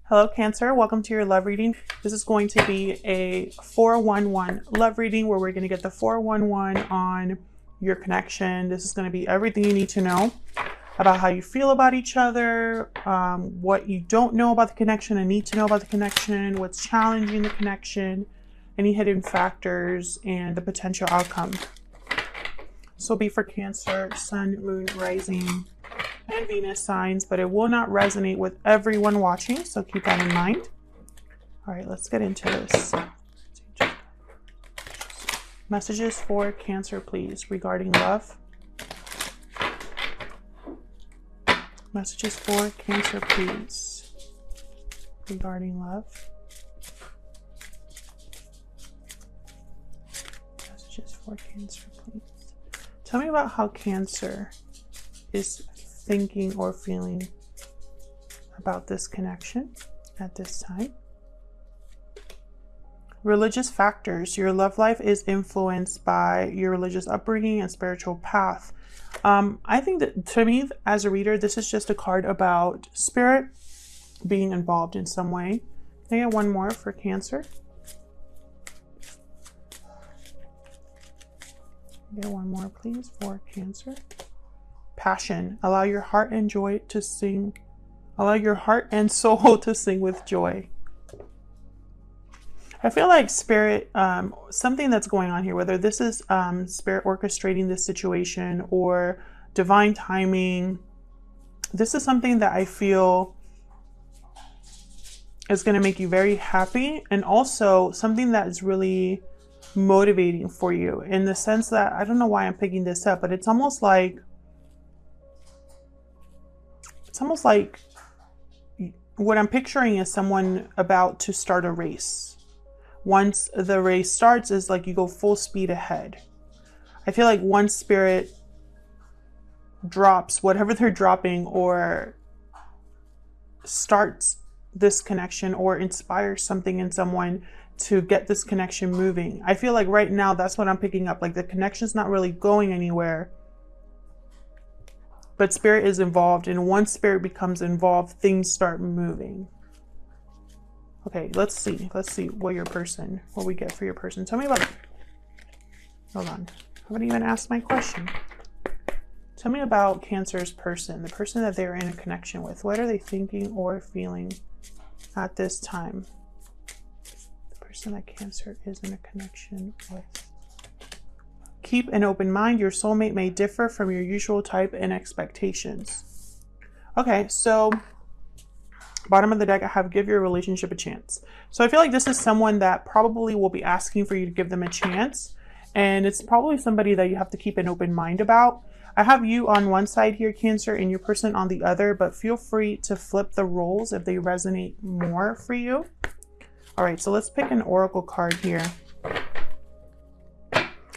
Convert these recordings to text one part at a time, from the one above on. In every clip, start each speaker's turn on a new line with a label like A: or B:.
A: Hello, Cancer. Welcome to your love reading. This is going to be a 411 love reading where we're going to get the 411 on your connection. This is going to be everything you need to know about how you feel about each other, what you don't know about the connection and need to know about the connection, what's challenging the connection, any hidden factors, and the potential outcome. This will be for Cancer, Sun, Moon, Rising, and Venus signs, but it will not resonate with everyone watching, so keep that in mind. All right, let's get into this. Messages for Cancer, please, regarding love. Messages for Cancer, please, regarding love. Messages for Cancer, please. Tell me about how Cancer is thinking or feeling about this connection at this time. Religious factors. Your love life is influenced by your religious upbringing and spiritual path. I think that, to me, as a reader, this is just a card about spirit being involved in some way. Can I get one more for Cancer? Get one more, please, for Cancer. Passion. Allow your heart and joy to sing. Allow your heart and soul to sing with joy. I feel like spirit, something that's going on here, whether this is spirit orchestrating this situation or divine timing, this is something that I feel is going to make you very happy, and also something that is really motivating for you, in the sense that, I don't know why I'm picking this up, but it's almost like what I'm picturing is someone about to start a race. Once the race starts, is like you go full speed ahead. I feel like once spirit drops whatever they're dropping, or starts this connection, or inspires something in someone to get this connection moving, I feel like right now that's what I'm picking up. Like the connection's not really going anywhere, but spirit is involved, and once spirit becomes involved, things start moving. Okay, let's see what we get for your person. Tell me about, hold on, I haven't even asked my question. Tell me about Cancer's person, the person that they're in a connection with. What are they thinking or feeling at this time? The person that Cancer is in a connection with. Keep an open mind. Your soulmate may differ from your usual type and expectations. Okay, so bottom of the deck, I have give your relationship a chance. So I feel like this is someone that probably will be asking for you to give them a chance. And it's probably somebody that you have to keep an open mind about. I have you on one side here, Cancer, and your person on the other, but feel free to flip the roles if they resonate more for you. All right, so let's pick an oracle card here.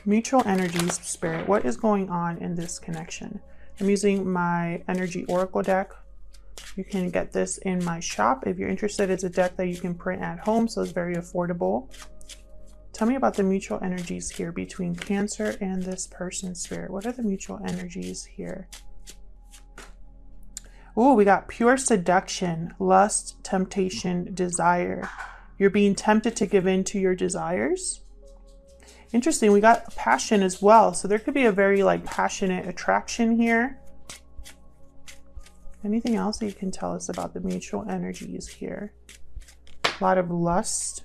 A: Mutual energies, spirit. What is going on in this connection? I'm using my energy oracle deck. You can get this in my shop if you're interested. It's a deck that you can print at home, so it's very affordable. Tell me about the mutual energies here between Cancer and this person, spirit. What are the mutual energies here? Oh, we got pure seduction, lust, temptation, desire. You're being tempted to give in to your desires. Interesting, we got passion as well. So there could be a very passionate attraction here. Anything else that you can tell us about the mutual energies here? A lot of lust.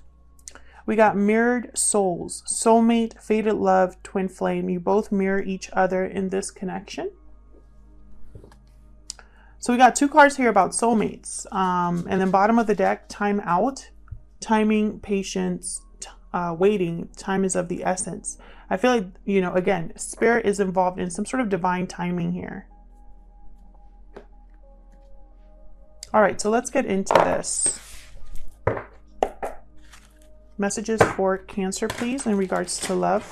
A: We got mirrored souls, soulmate, fated love, twin flame. You both mirror each other in this connection. So we got two cards here about soulmates. And then bottom of the deck, time out, timing, patience, waiting. Time is of the essence. I feel like, again, spirit is involved in some sort of divine timing here. All right, so let's get into this. Messages for Cancer, please, in regards to love.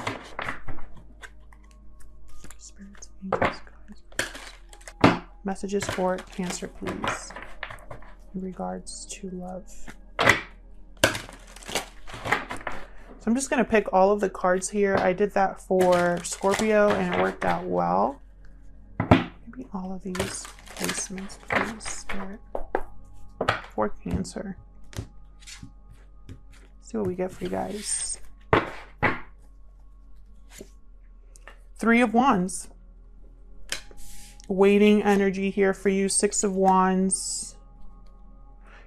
A: Spirits, angels, guides. Messages for Cancer, please, in regards to love. So I'm just going to pick all of the cards here. I did that for Scorpio and it worked out well. Maybe all of these placements, please, Spirit. for Cancer. See what we get for you guys. 3 of Wands. Waiting energy here for you. 6 of Wands.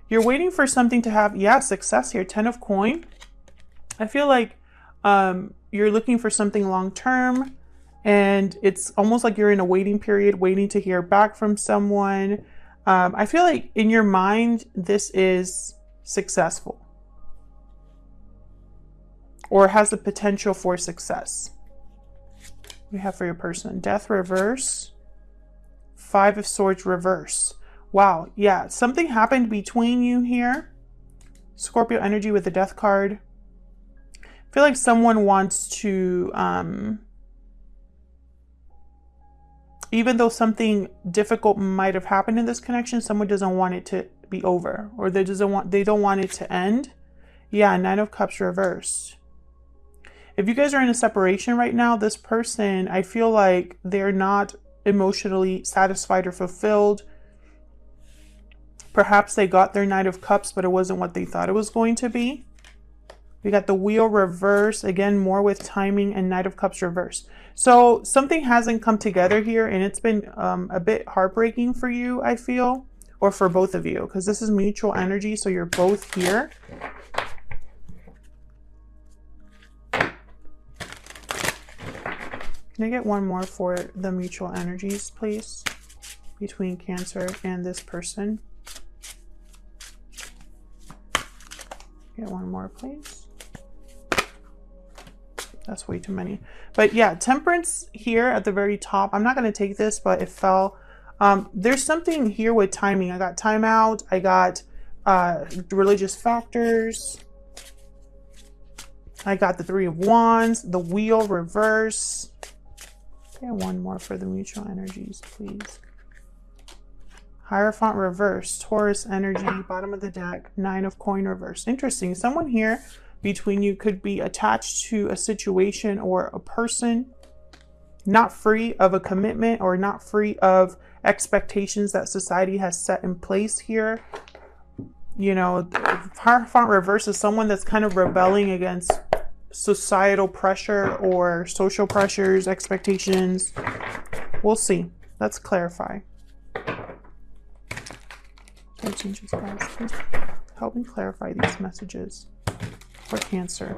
A: You're waiting for something to have, yeah, success here. 10 of Coin. I feel like you're looking for something long term, and it's almost like you're in a waiting period, waiting to hear back from someone. I feel like in your mind, this is successful or has the potential for success. We have for your person, Death reverse, 5 of Swords reverse. Wow, yeah, something happened between you here. Scorpio energy with the Death card. I feel like someone wants to, even though something difficult might have happened in this connection, someone doesn't want it to be over, or they don't want it to end. Yeah, 9 of Cups reversed. If you guys are in a separation right now, this person, I feel like they're not emotionally satisfied or fulfilled. Perhaps they got their Knight of Cups, but it wasn't what they thought it was going to be. We got the Wheel reverse, again, more with timing, and Knight of Cups reverse. So something hasn't come together here, and it's been a bit heartbreaking for you, I feel, or for both of you, because this is mutual energy, so you're both here. Can I get one more for the mutual energies, please, between Cancer and this person? Get one more, please. That's way too many. But yeah, Temperance here at the very top. I'm not going to take this, but it fell. There's something here with timing. I got timeout. I got religious factors. I got the 3 of Wands, the Wheel reverse. Okay, one more for the mutual energies, please. Hierophant reverse, Taurus energy, bottom of the deck, 9 of Coin reverse. Interesting. Someone here between you could be attached to a situation or a person, not free of a commitment or not free of expectations that society has set in place here. You know, Hierophant reverse is someone that's kind of rebelling against societal pressure or social pressures, expectations. We'll see. Let's clarify. Changes, guys. Please help me clarify these messages for Cancer.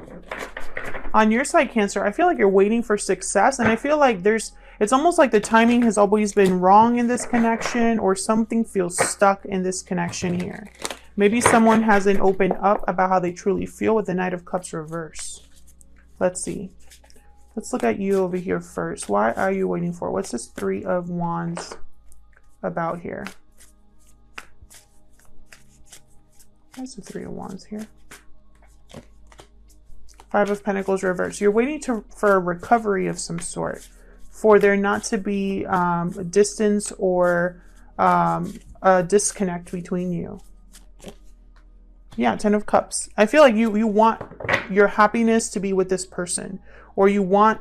A: On your side, Cancer, I feel like you're waiting for success, and I feel like it's almost like the timing has always been wrong in this connection, or something feels stuck in this connection here. Maybe someone hasn't opened up about how they truly feel with the Knight of Cups reverse. Let's see. Let's look at you over here first. Why are you waiting for? What's this 3 of Wands about here? Where's the 3 of Wands here? 5 of Pentacles reverse. You're waiting for a recovery of some sort, for there not to be distance or a disconnect between you. Yeah, 10 of Cups. I feel like you want your happiness to be with this person, or you want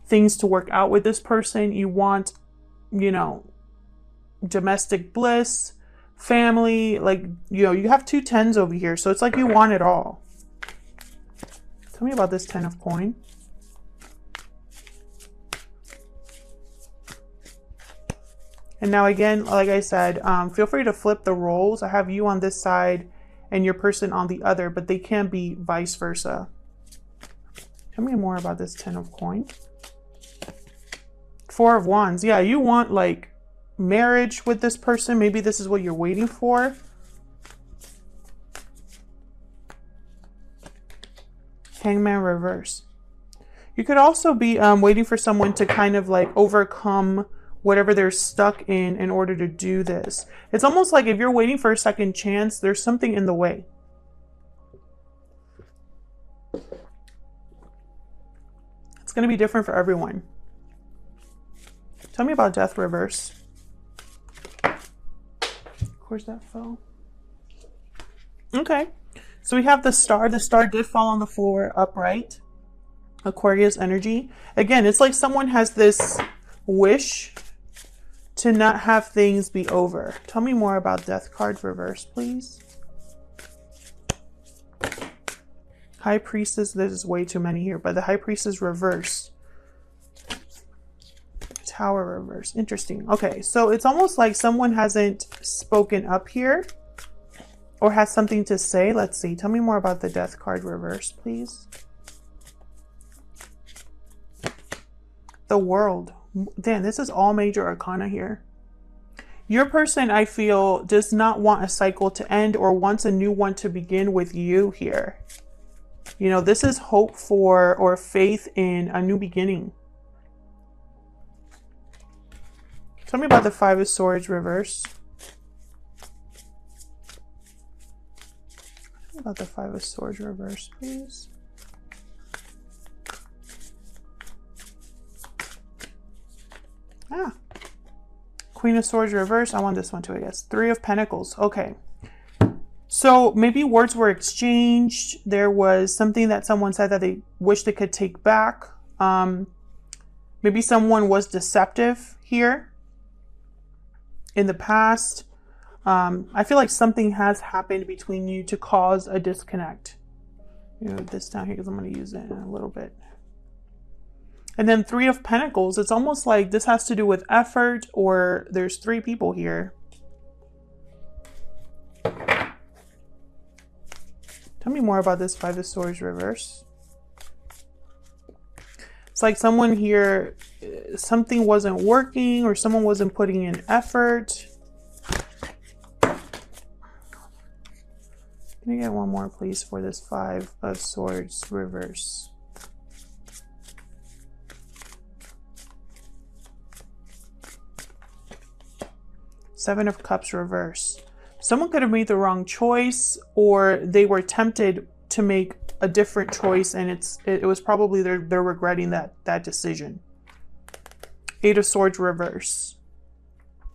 A: things to work out with this person. You want, you know, domestic bliss, family, like, you know, you have 2 10s over here, so it's like you want it all. Tell me about this 10 of Coin. And now again, like I said, feel free to flip the roles. I have you on this side and your person on the other, but they can be vice versa. Tell me more about this 10 of Coin. 4 of Wands. Yeah, you want like marriage with this person. Maybe this is what you're waiting for. Hangman reverse. You could also be waiting for someone to kind of like overcome whatever they're stuck in order to do this. It's almost like if you're waiting for a second chance, there's something in the way. It's going to be different for everyone. Tell me about Death reverse. Of course that fell. Okay. So we have the Star. The Star did fall on the floor upright. Aquarius energy. Again, it's like someone has this wish to not have things be over. Tell me more about Death card reverse, please. High Priestess, there's way too many here, but the High Priestess reverse. Tower reverse. Interesting. Okay, so it's almost like someone hasn't spoken up here or has something to say. Let's see. Tell me more about the Death card reverse, please. The World. Damn, this is all major arcana here. Your person, I feel, does not want a cycle to end or wants a new one to begin with you here. You know, this is hope for or faith in a new beginning. Tell me about the Five of Swords reverse. Tell me about the Five of Swords reverse, please. Ah. Queen of Swords reverse. I want this one too, I guess. Three of Pentacles. Okay. So maybe words were exchanged. There was something that someone said that they wish they could take back. Maybe someone was deceptive here in the past. I feel like something has happened between you to cause a disconnect. You know, this down here because I'm going to use it in a little bit. And then Three of Pentacles. It's almost like this has to do with effort, or there's three people here. Tell me more about this Five of Swords reverse. It's like someone here, something wasn't working or someone wasn't putting in effort. Can I get one more, please, for this Five of Swords reverse? Seven of Cups reverse. Someone could have made the wrong choice, or they were tempted to make a different choice, and it was probably they're regretting that decision. Eight of Swords reverse.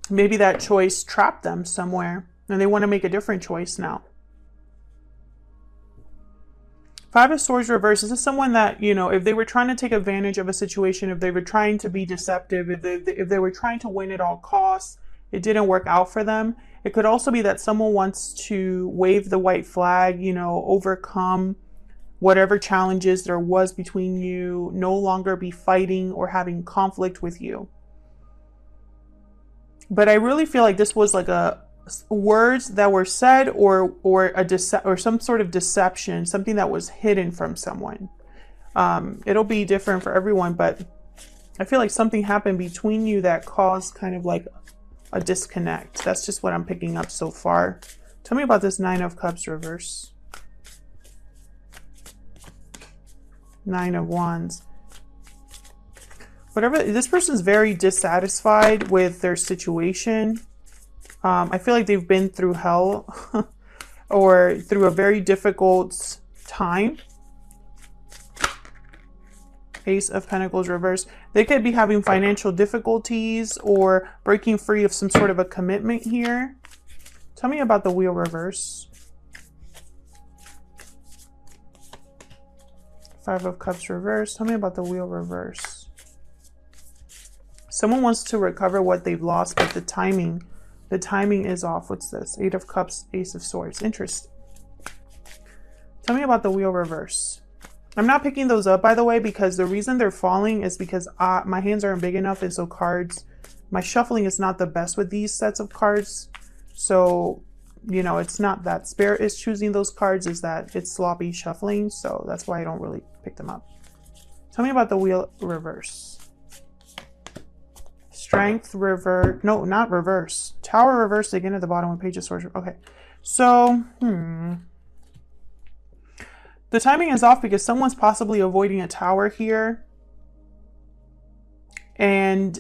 A: Maybe that choice trapped them somewhere and they want to make a different choice now. Five of Swords reverse. This is someone that, you know, if they were trying to take advantage of a situation, if they were trying to be deceptive, if they were trying to win at all costs, it didn't work out for them. It could also be that someone wants to wave the white flag, you know, overcome whatever challenges there was between you, no longer be fighting or having conflict with you. But I really feel like this was like words that were said or some sort of deception, something that was hidden from someone. It'll be different for everyone, but I feel like something happened between you that caused kind of like a disconnect. That's just what I'm picking up so far. Tell me about this Nine of Cups reverse. Nine of Wands. Whatever, this person's very dissatisfied with their situation. I feel like they've been through hell or through a very difficult time. Ace of Pentacles reverse. They could be having financial difficulties or breaking free of some sort of a commitment here. Tell me about the Wheel reverse. Five of Cups reverse. Tell me about the Wheel reverse. Someone wants to recover what they've lost, but the timing is off. What's this? Eight of Cups, Ace of Swords. Interesting. Tell me about the Wheel reverse. I'm not picking those up, by the way, because the reason they're falling is because my hands aren't big enough, and so my shuffling is not the best with these sets of cards. So, you know, it's not that Spirit is choosing those cards, is that it's sloppy shuffling. So that's why I don't really pick them up. Tell me about the Wheel reverse. Strength reverse. No, not reverse. Tower reverse again at the bottom with Page of Swords. Okay. So, the timing is off because someone's possibly avoiding a tower here. And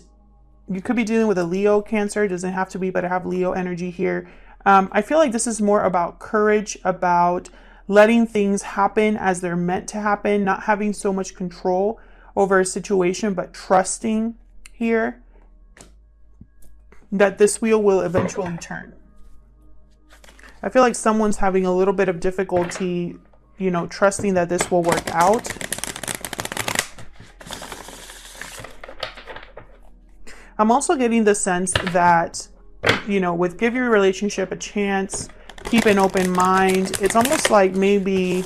A: you could be dealing with a Leo, Cancer. It doesn't have to be, but I have Leo energy here. I feel like this is more about courage, about letting things happen as they're meant to happen, not having so much control over a situation, but trusting here that this wheel will eventually turn. I feel like someone's having a little bit of difficulty, you know, trusting that this will work out. I'm also getting the sense that, you know, with give your relationship a chance, keep an open mind. It's almost like maybe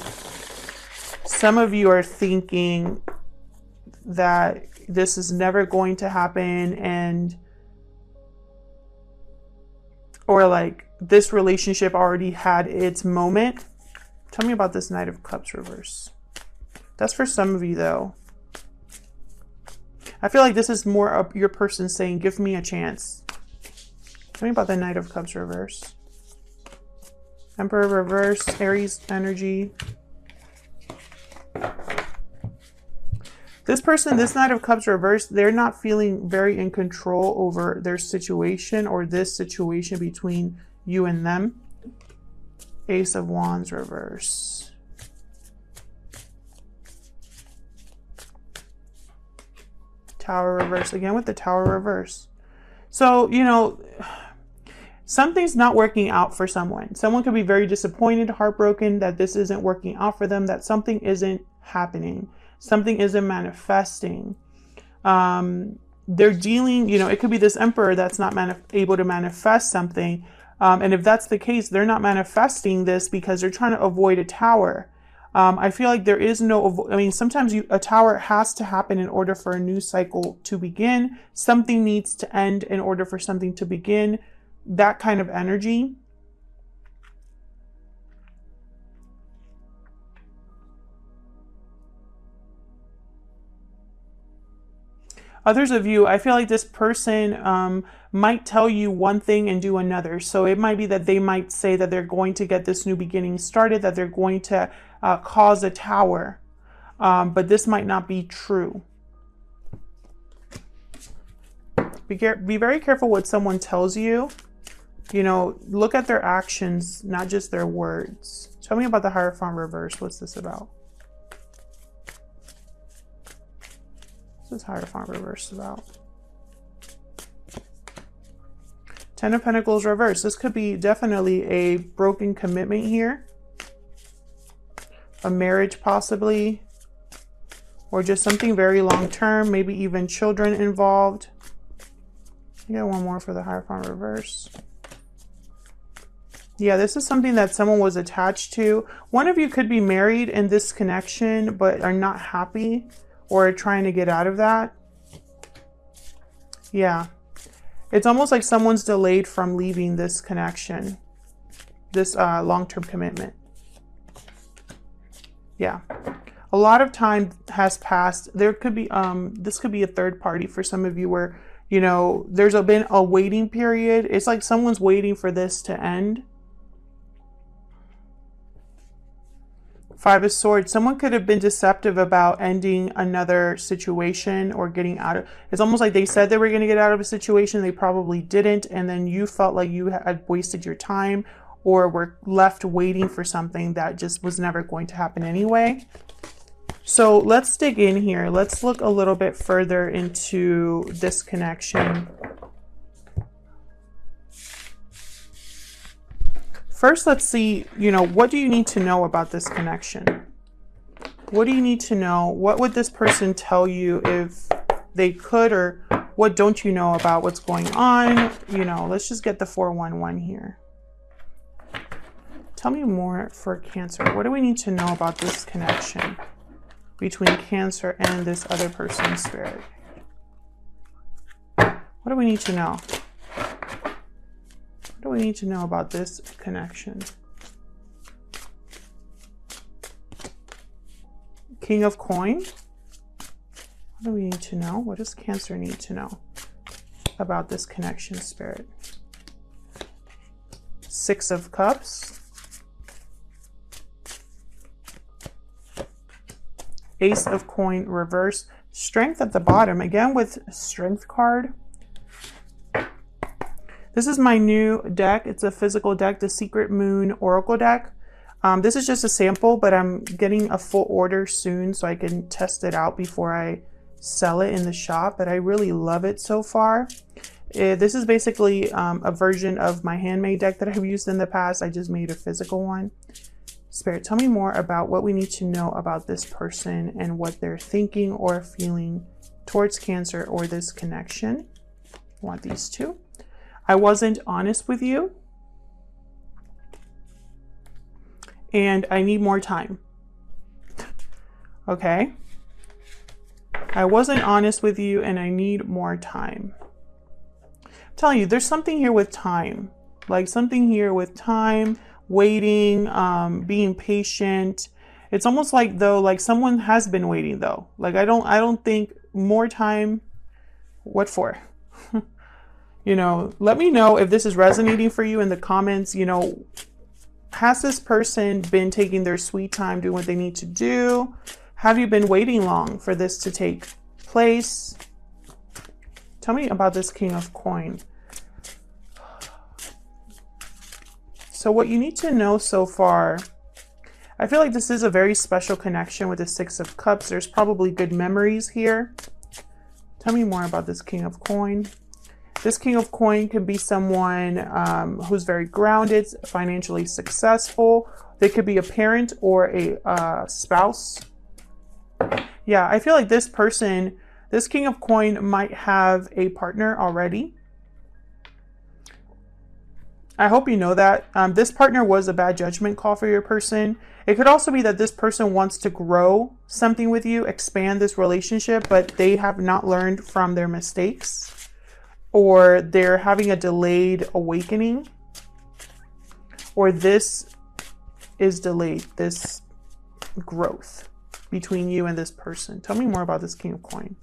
A: Some of you are thinking that this is never going to happen, and or like this relationship already had its moment. Tell me about this Knight of Cups reverse. That's for some of you though. I feel like this is more of your person saying, give me a chance. Tell me about the Knight of Cups reverse. Emperor reverse, Aries energy. This person, this Knight of Cups reverse, they're not feeling very in control over their situation or this situation between you and them. Ace of Wands reverse. Tower reverse, again with the Tower reverse. So, you know, something's not working out for someone. Someone could be very disappointed, heartbroken that this isn't working out for them, that something isn't happening. Something isn't manifesting. They're dealing, you know, it could be this Emperor that's not able to manifest something. And if that's the case, they're not manifesting this because they're trying to avoid a Tower. I feel like there is no, I mean, sometimes a Tower has to happen in order for a new cycle to begin. Something needs to end in order for something to begin. That kind of energy. Others of you, I feel like this person might tell you one thing and do another. So it might be that they might say that they're going to get this new beginning started, that they're going to cause a Tower. But this might not be true. Be very careful what someone tells you. You know, look at their actions, not just their words. Tell me about the Hierophant reverse. What's this about? What's this Hierophant reverse about? Ten of Pentacles reverse. This could be definitely a broken commitment here. A marriage possibly. Or just something very long term. Maybe even children involved. I got one more for the Hierophant reverse. Yeah, this is something that someone was attached to. One of you could be married in this connection, but are not happy or trying to get out of that. Yeah. It's almost like someone's delayed from leaving this connection, this long-term commitment. Yeah. A lot of time has passed. There could be, this could be a third party for some of you where, you know, there's been a waiting period. It's like someone's waiting for this to end. Five of Swords. Someone could have been deceptive about ending another situation or getting out of. It's almost like they said they were going to get out of a situation. They probably didn't. And then you felt like you had wasted your time or were left waiting for something that just was never going to happen anyway. So let's dig in here. Let's look a little bit further into this connection. First, let's see, you know, what do you need to know about this connection? What do you need to know? What would this person tell you if they could, or what don't you know about what's going on? You know, let's just get the 411 here. Tell me more for Cancer. What do we need to know about this connection between Cancer and this other person's spirit? What do we need to know? What do we need to know about this connection? King of Coin. What do we need to know? What does Cancer need to know about this connection, spirit? Six of Cups. Ace of Coin reverse. Strength at the bottom. Again with Strength card. This is my new deck. It's a physical deck, the Secret Moon Oracle deck. This is just a sample, but I'm getting a full order soon so I can test it out before I sell it in the shop. But I really love it so far. This is basically a version of my handmade deck that I've used in the past. I just made a physical one. Spirit, tell me more about what we need to know about this person and what they're thinking or feeling towards Cancer or this connection. I want these two. I wasn't honest with you, and I need more time. Okay. I wasn't honest with you and I need more time. I'm telling you, there's something here with time. Like something here with time, waiting, being patient. It's almost like though, like someone has been waiting though. Like I don't think more time. What for? You know, let me know if this is resonating for you in the comments. You know, has this person been taking their sweet time doing what they need to do? Have you been waiting long for this to take place? Tell me about this King of Coin. So what you need to know so far, I feel like this is a very special connection with the Six of Cups. There's probably good memories here. Tell me more about this King of Coin. This King of Coin could be someone who's very grounded, financially successful. They could be a parent or a spouse. Yeah, I feel like this person, this King of Coin might have a partner already. I hope you know that. This partner was a bad judgment call for your person. It could also be that this person wants to grow something with you, expand this relationship, but they have not learned from their mistakes, or they're having a delayed awakening, or this is delayed, this growth between you and this person. Tell me more about this King of Coin.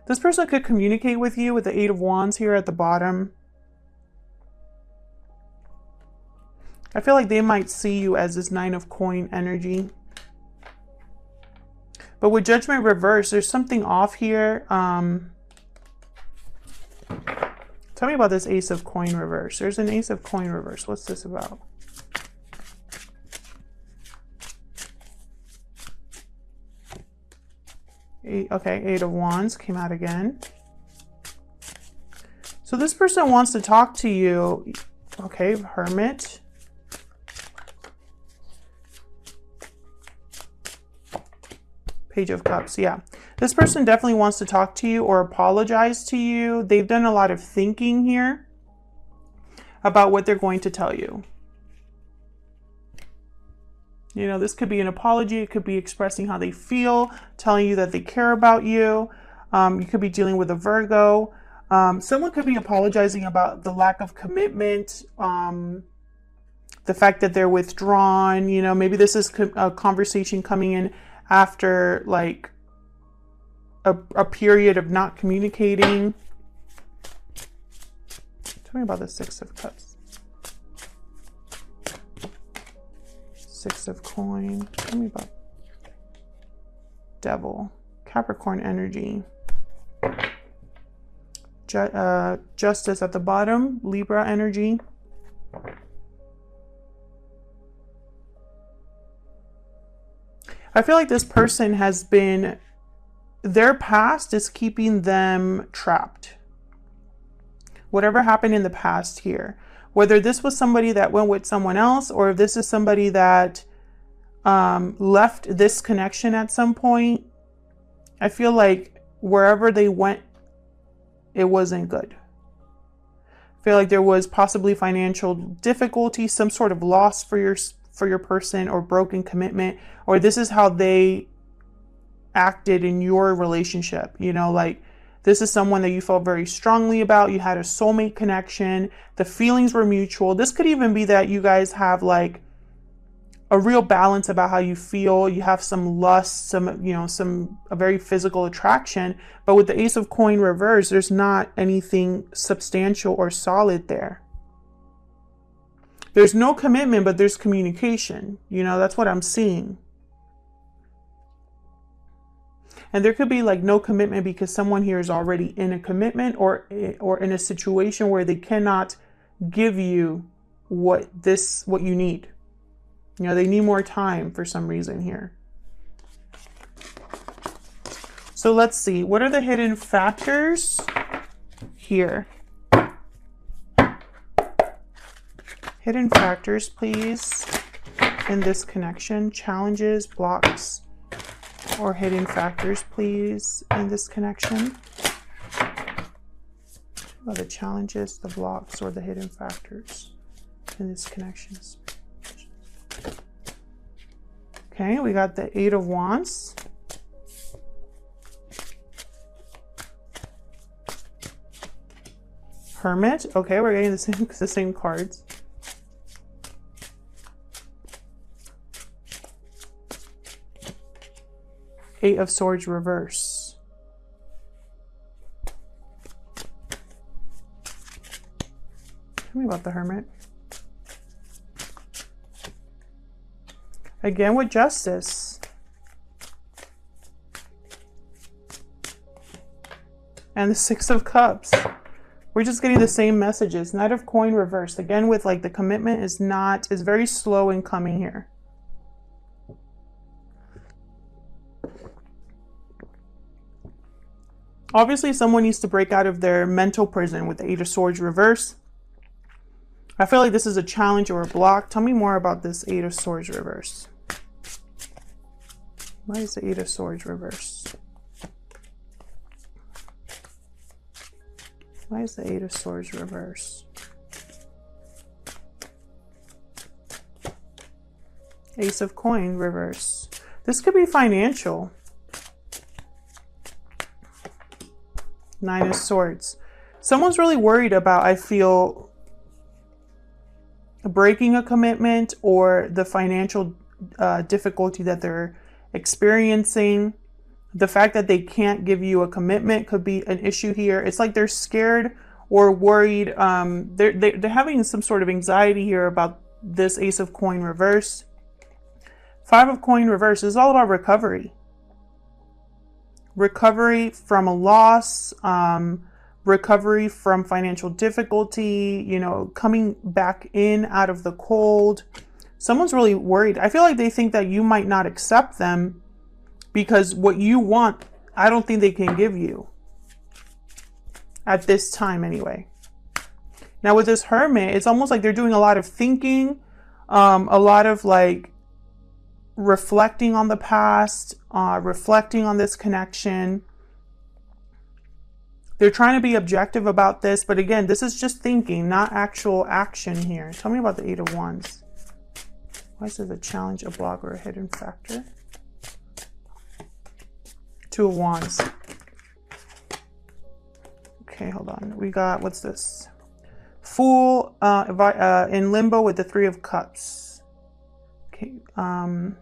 A: This person could communicate with you with the Eight of Wands here at the bottom. I feel like they might see you as this Nine of Coin energy. But with Judgment reversed, there's something off here. Tell me about this Ace of Coin reverse. There's an Ace of Coin reverse. What's this about? Okay, Eight of Wands came out again. So this person wants to talk to you. Okay, Hermit. Page of Cups, yeah. This person definitely wants to talk to you or apologize to you. They've done a lot of thinking here about what they're going to tell you. You know, this could be an apology. It could be expressing how they feel, telling you that they care about you. You could be dealing with a Virgo. Someone could be apologizing about the lack of commitment, the fact that they're withdrawn. You know, maybe this is a conversation coming in after like a period of not communicating. Tell me about the Six of Cups. Six of Coin. Tell me about Devil. Capricorn energy. Justice at the bottom. Libra energy. I feel like this person has been, their past is keeping them trapped. Whatever happened in the past here, whether this was somebody that went with someone else, or if this is somebody that left this connection at some point, I feel like wherever they went, it wasn't good. I feel like there was possibly financial difficulty, some sort of loss for your person, or broken commitment, or this is how they acted in your relationship. You know, like this is someone that you felt very strongly about. You had a soulmate connection. The feelings were mutual. This could even be that you guys have like a real balance about how you feel. You have some lust, some, you know, a very physical attraction. But with the Ace of Coin reverse, there's not anything substantial or solid there. There's no commitment, but there's communication. You know, that's what I'm seeing. And there could be like no commitment because someone here is already in a commitment or in a situation where they cannot give you what you need. You know, they need more time for some reason here. So let's see. What are the hidden factors here? Hidden factors, please, in this connection. Challenges, blocks, or hidden factors, please, in this connection. What are the challenges, the blocks, or the hidden factors? in this connection. Okay, we got the Eight of Wands. Hermit. Okay, we're getting the same cards. Eight of Swords reverse. Tell me about the Hermit. Again with Justice. And the Six of Cups. We're just getting the same messages. Knight of Coin reversed. Again with like the commitment is very slow in coming here. Obviously someone needs to break out of their mental prison with the Eight of Swords reverse. I feel like this is a challenge or a block. Tell me more about this Eight of Swords reverse. Why is the Eight of Swords reverse? Why is the Eight of Swords reverse? Ace of Coin reverse. This could be financial. Nine of Swords. Someone's really worried about, I feel, breaking a commitment or the financial difficulty that they're experiencing. The fact that they can't give you a commitment could be an issue here. It's like they're scared or worried. They're having some sort of anxiety here about this Ace of Coin reverse. Five of Coin reverse is all about recovery. Recovery from a loss, recovery from financial difficulty, you know, coming back in out of the cold. Someone's really worried. I feel like they think that you might not accept them because what you want, I don't think they can give you at this time anyway. Now with this Hermit, it's almost like they're doing a lot of thinking, a lot of like reflecting on the past, reflecting on this connection. They're trying to be objective about this, but again, this is just thinking, not actual action here. Tell me about the Eight of Wands. Why is this a challenge, a block, or a hidden factor? Two of Wands. Okay, hold on. We got, what's this? Fool in limbo with the Three of Cups. Okay. And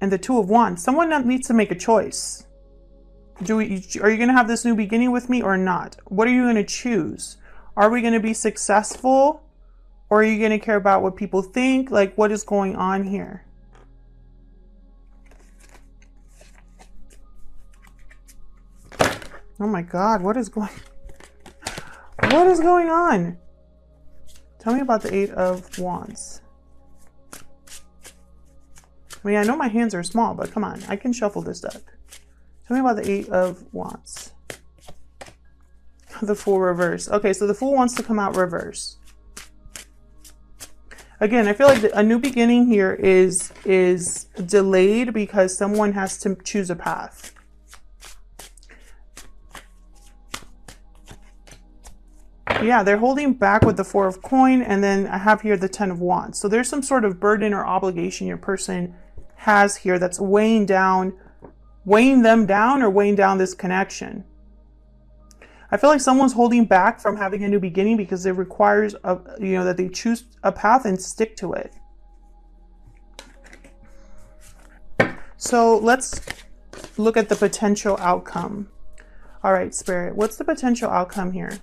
A: the Two of Wands. Someone needs to make a choice. Are you going to have this new beginning with me or not? What are you going to choose? Are we going to be successful? Or are you going to care about what people think? Like, what is going on here? Oh my God, what is going on? Tell me about the Eight of Wands. I mean, I know my hands are small, but come on, I can shuffle this deck. Tell me about the Eight of Wands. The Fool reverse. Okay, so the Fool wants to come out reverse. Again, I feel like a new beginning here is delayed because someone has to choose a path. Yeah, they're holding back with the Four of Coin, and then I have here the Ten of Wands. So there's some sort of burden or obligation your person has here that's weighing them down or weighing down this connection. I feel like someone's holding back from having a new beginning because it requires that they choose a path and stick to it. So let's look at the potential outcome. All right, Spirit, what's the potential outcome here?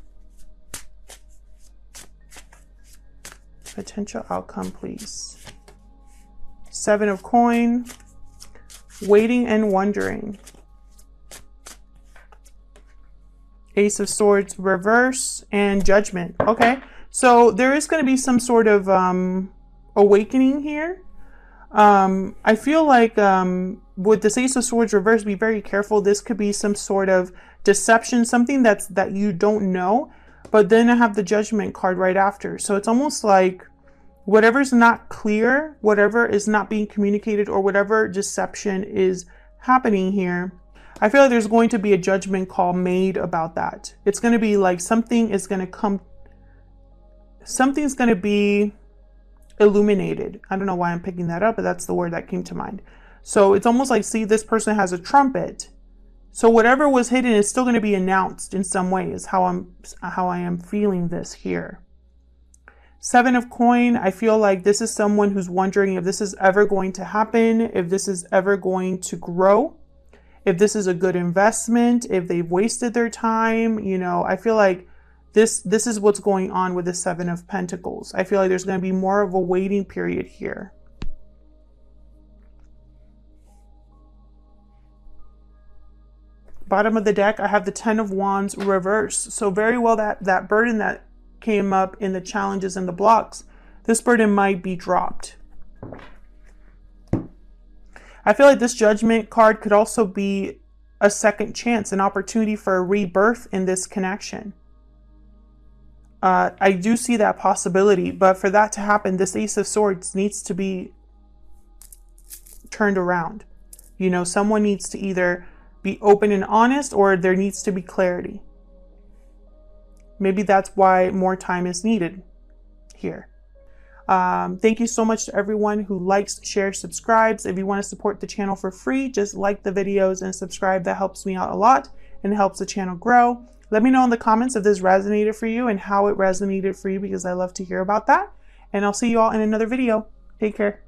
A: Potential outcome, please. Seven of Coin, waiting and wondering. Ace of Swords reverse and Judgment. Okay, so there is going to be some sort of awakening here. I feel like with this Ace of Swords reverse, be very careful. This could be some sort of deception, something that you don't know. But then I have the Judgment card right after. So it's almost like whatever's not clear, whatever is not being communicated, or whatever deception is happening here, I feel like there's going to be a judgment call made about that. It's going to be like something is going to come something's going to be illuminated. I don't know why I'm picking that up, but that's the word that came to mind. So it's almost like, see, this person has a trumpet. So whatever was hidden is still going to be announced in some way, is how I am feeling this here. 7 of coin, I feel like this is someone who's wondering if this is ever going to happen, if this is ever going to grow, if this is a good investment, if they've wasted their time. You know, I feel like this is what's going on with the 7 of Pentacles. I feel like there's going to be more of a waiting period here. Bottom of the deck, I have the 10 of Wands reversed. So very well that burden that came up in the challenges and the blocks, this burden might be dropped. I feel like this Judgment card could also be a second chance, an opportunity for a rebirth in this connection. I do see that possibility, but for that to happen, this Ace of Swords needs to be turned around. You know, someone needs to either be open and honest, or there needs to be clarity. Maybe that's why more time is needed here. Thank you so much to everyone who likes, shares, subscribes. If you want to support the channel for free, just like the videos and subscribe. That helps me out a lot and helps the channel grow. Let me know in the comments if this resonated for you and how it resonated for you, because I love to hear about that. And I'll see you all in another video. Take care.